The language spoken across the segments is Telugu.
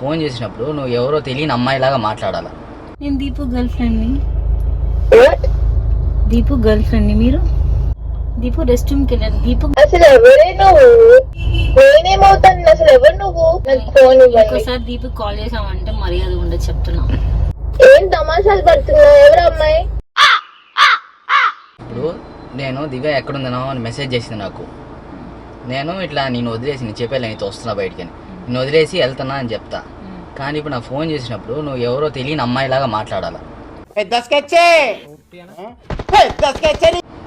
ఫోన్ చేసినప్పుడు నువ్వు ఎవరో తెలియని అమ్మాయిలాగా మాట్లాడాలా. నేను దీపు గర్ల్ ఫ్రెండ్ని. దీపు గర్ల్ ఫ్రెండ్ని. మీరు దీపు రెస్ట్ రూమ్కి వెళ్ళారు. దీపు అసలు ఎవరే నువ్వు? నేనేమవుతాను? అసలు ఎవరు నువ్వు? నాకు ఫోన్ ఒకసారి దీపు కాల్ చేసామంటే మర్యాద ఉండదు చెప్తున్నా. ఏం తమాషాలు పడుతున్నావు? ఎవరు అమ్మాయి? ఇప్పుడు నేను దివ్య ఎక్కడుందనో అని మెసేజ్ చేసింది నాకు. నేను ఇట్లా నేను వదిలేసి నేను చెప్పేలా నీతో వస్తున్నా బయటికి అని, నేను వదిలేసి వెళ్తున్నా అని చెప్తా. కానీ ఇప్పుడు నాకు ఫోన్ చేసినప్పుడు నువ్వు ఎవరో తెలియని అమ్మాయిలాగా మాట్లాడాలా.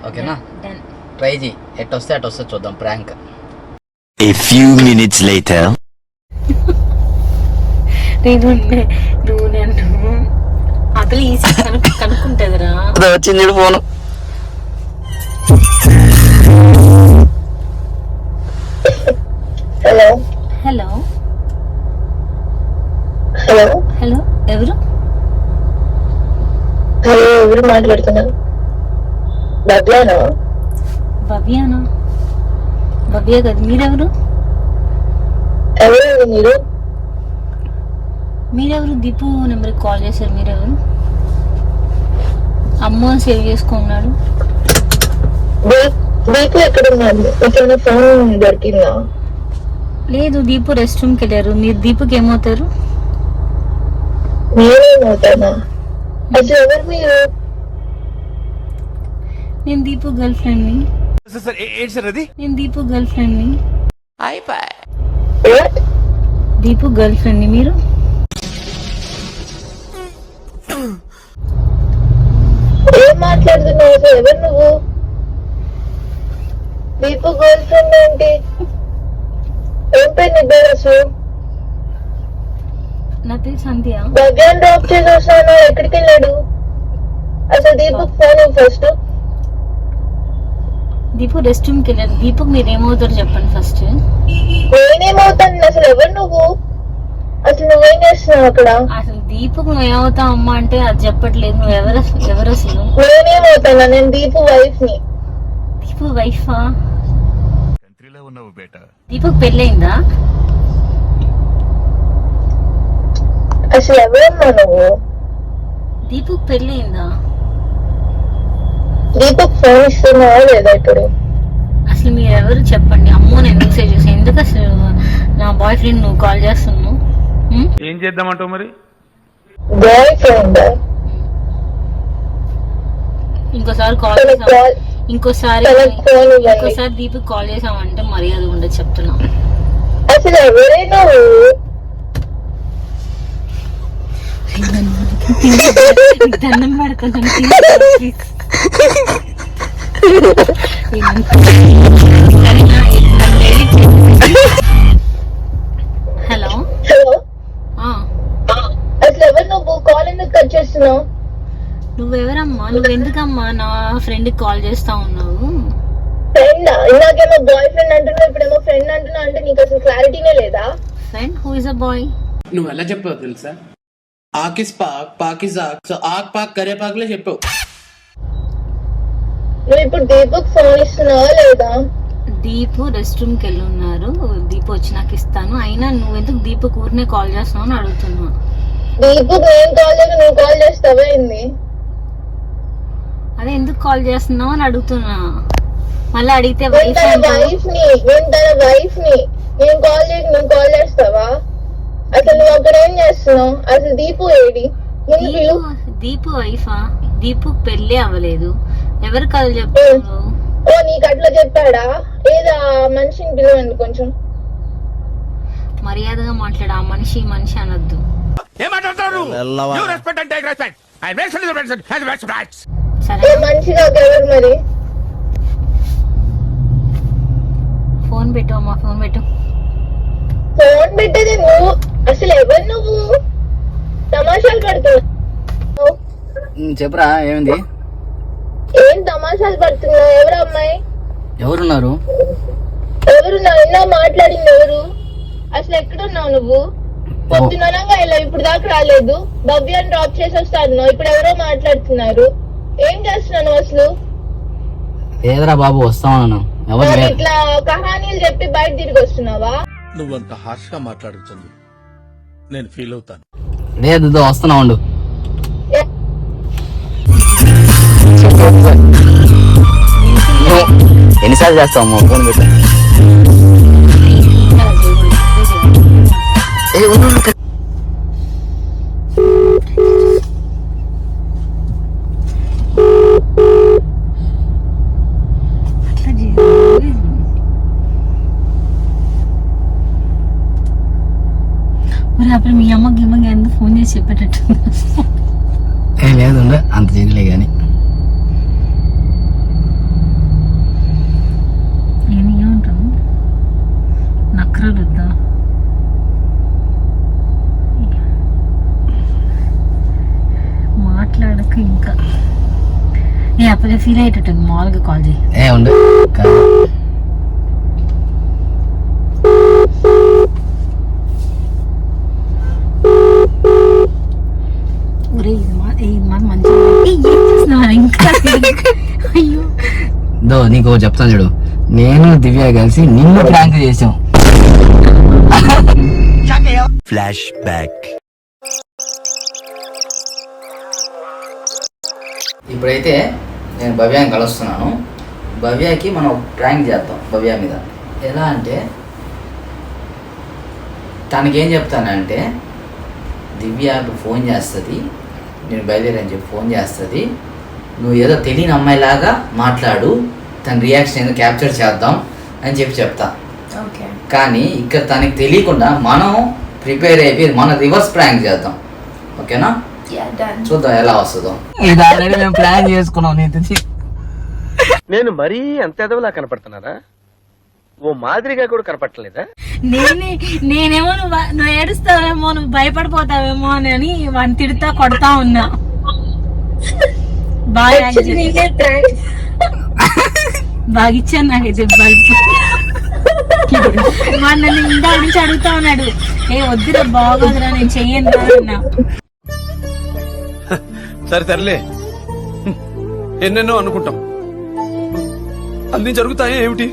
ఓకేనా? ట్రై చేయి, ఎట్టొస్తే అటొస్తే చూద్దాం prank. A few minutes later. నువ్వు నన్ను అతను ఈజీ కనుక్కుంటదిరా. వచ్చింది phone. Hello hello hello hello ఎవరు? హలో ఎవరు మాట్లాడుతున్నారు? భవ్యానా? భవ్యానా? భవ్య కదా. మీరెవరు? ఎవరు మీరు? మీరెవరు? దీపు నెంబర్కి కాల్ చేశారు. మీరెవరు? అమ్మ సేవ్ చేసుకున్నాడు. దీపు ఎక్కడ ఉన్నాడు? ఇక్కడ ఫోన్ దొరికిందా? లేదు, దీపు రెస్ట్ రూమ్కి వెళ్ళారు. మీరు దీపుకి ఏమవుతారు? నేనేమవుతానా? అసలు ఎవరు మీరు? నేను దీపు గర్ల్ ఫ్రెండ్ని. నేను దీపు గర్ల్ ఫ్రెండ్ని. దీపు గర్ల్ ఫ్రెండ్ని. మీరు ఏం మాట్లాడుతున్నావు? అసలు ఎవరు నువ్వు? దీపు గర్ల్ ఫ్రెండ్ ఏంటి? ఏం పేరు నీ పేరు అసలు? నా పేరు సంధ్య. భవ్యాన్ని డ్రాప్ చేసి వస్తాను. ఎక్కడికి వెళ్ళాడు? అసలు దీపుకి ఫోన్ ఫస్ట్. దీపు రెస్ట్ రూమ్కి వెళ్ళారు. దీపుకి మీరు ఏమవుతారు చెప్పండి ఫస్ట్. నేనేమవుతాను? అసలు ఎవరు నువ్వు? అసలు నువ్వేం చేస్తున్నావు అక్కడ? అసలు దీపుకు నువ్వు ఏమవుతావు అమ్మా అంటే అది చెప్పట్లేదు. నువ్వు ఎవరు అసలు? నేనేమవుతానా? నేను దీపు వైఫ్ ని. దీపు వైఫా? దీపుకు పెళ్ళయిందా? అసలు ఎవరమ్మా నువ్వు? దీపుకు పెళ్ళయిందా? దీపుకి ఫోన్ ఇస్తున్నావా లేదా ఇప్పుడు? అసలు మీరు ఎవరు చెప్పండి. అమ్మో నేను మెసేజ్ చేసాను. ఎందుకు అసలు నా బాయ్ ఫ్రెండ్ నువ్వు కాల్ చేస్తున్నావు? ఏం చేద్దామంటావు మరి? Boy friend? ఇంకోసారి కాల్ చేసాం. ఇంకోసారి దీపుకి కాల్ చేసామంటే మర్యాద ఉండదు చెప్తున్నా. అసలు ఎవరే నువ్వు? దండం పెడుతున్నాను. హలో హలో ఆ, అసలు ఎవరు నువ్వు? కాల్ ఎందుకు కట్ చేస్తున్నావు? నువ్వెవరమ్మా? నువ్వెందుకమ్మా నా ఫ్రెండ్ కి కాల్ చేస్తా ఉన్నావు? ఫ్రెండా? ఇందాకేమో బాయ్ ఫ్రెండ్ అంటున్నావు, ఇప్పుడేమో ఫ్రెండ్ అంటున్నావు. అంటే నీకు అసలు క్లారిటీనే లేదా? Friend who is a boy? నువ్వు ఎలా చెప్పావు తెలుసా? ఆకిస్ పాక్ పాకిస్ ఆక్, సో ఆక్ పాక్ కరే పాక్లే చెప్పావు. నువ్వు ఇప్పుడు దీపుకి ఫోన్ ఇస్తున్నావా లేదా? దీపు రెస్ట్ రూమ్ కి వెళ్ళి ఉన్నారు. దీపు వచ్చి నాకు ఇస్తాను. అయినా నువ్వెందుకు దీపు ఊరినే కాల్ చేస్తున్నావు అని అడుగుతున్నా. దీపుకి నేను కాల్ చేయక నువ్వు కాల్ చేస్తావా ఏంది? అదే ఎందుకు కాల్ చేస్తున్నావు అని అడుగుతున్నా. మళ్ళీ అడిగితే నేను తన వైఫ్ ని. నేను కాల్ చేయక నువ్వు కాల్ చేస్తావా? అసలు నువ్వు అక్కడ ఏం చేస్తున్నావు? అసలు దీపు ఏడి? దీపు వైఫా? దీపు పెళ్లి అవ్వలేదు. ఎవరు కథలు చెప్తారు? ఓ నీకు అట్లా చెప్పాడా? ఏదా మనిషిని పిలవండి కొంచెం. మర్యాదగా మాట్లాడు. ఆ మనిషి అనొద్దు. ఏ మనిషి నాకు ఎవరు మరి? ఫోన్ పెట్టు అమ్మా, ఫోన్ పెట్టు. ఫోన్ పెట్టేది నువ్వు. అసలు ఎవరు నువ్వు? తమాషాలు పడుతున్నావు. చెప్పురా, ఏమైంది? ఏం తమాషాలు పడుతున్నావు? ఎవరు అమ్మాయి? ఎవరున్నారు? నిన్న మాట్లాడింది ఎవరు? అసలు ఎక్కడున్నావు నువ్వు? పొద్దునగా ఇలా ఇప్పుడు దాకా రాలేదు. భవ్యాన్ని డ్రాప్ చేసి వస్తాను. ఇప్పుడు ఎవరో మాట్లాడుతున్నారు. ఏం చేస్తున్నాను అసలు? ఏదరా బాబు వస్తాను. ఇట్లా కహానీలు చెప్పి బయట తిరిగి వస్తున్నావా? నువ్వంత హార్ష్ గా మాట్లాడుతుంది నేను ఫీల్ అవుతాను. లేదు ఇదో వస్తున్నా ఉండు. ఎన్నిసార్లు చేస్తావు అమ్మా ఫోన్ పెట్టా? మరి అప్పుడు మీ అమ్మకి ఎందుకు ఫోన్ చేసి చెప్పేటట్టు? లేదు అంత చేయలే కానీ నేను ఏమంటాను నక్కరాలు వద్దా? మాట్లాడక ఇంకా అప్పుడే ఫీల్ అయ్యేటట్టు మామూలుగా కాల్ చేయి. ఉండు అయ్యో నీకు చెప్తాను చూడు. నేను దివ్య కలిసి నిన్ను ప్రాంక్ చేసాం. Flash back. ఇప్పుడైతే నేను భవ్యాన్ని కలుస్తున్నాను. భవ్యకి మనం ప్రాంక్ చేద్దాం భవ్య మీద. ఎలా అంటే తనకేం చెప్తానంటే దివ్య ఫోన్ చేస్తుంది, నేను బయలుదేరని చెప్పి ఫోన్ చేస్తుంది, నువ్వు ఏదో తెలియని అమ్మాయిలాగా మాట్లాడు, తన రియాక్షన్ ఏదో క్యాప్చర్ చేద్దాం అని చెప్తా. కానీ ఇక్కడ తనకి తెలియకుండా మనం ప్రిపేర్ అయిపోయి మన రివర్స్ ప్రాంక్ చేద్దాం. ఓకేనా? చూద్దాం ఎలా వస్తుందో. ఇది ఆల్రెడీ మేము ప్లాన్ చేసుకున్నాం. నేను మరీ అంత ఎదవలా కనపడుతున్నారా? ఓ మాదిరిగా కూడా కనపడలేదా? నేనేమో నువ్వు ఏడుస్తావేమో, నువ్వు భయపడిపోతావేమో అని వాడిని తిడతా కొడతా ఉన్నా. బాగా ఇచ్చాను నాకైతే బల్బు. వాడు నన్ను ఇందా నుంచి అడుగుతా ఉన్నాడు, వద్దురా బాగోదురా నేను చెయ్యను అన్నా. సరే సర్లే, ఎన్నెన్నో అనుకుంటాం, అన్ని జరుగుతాయా ఏమిటి?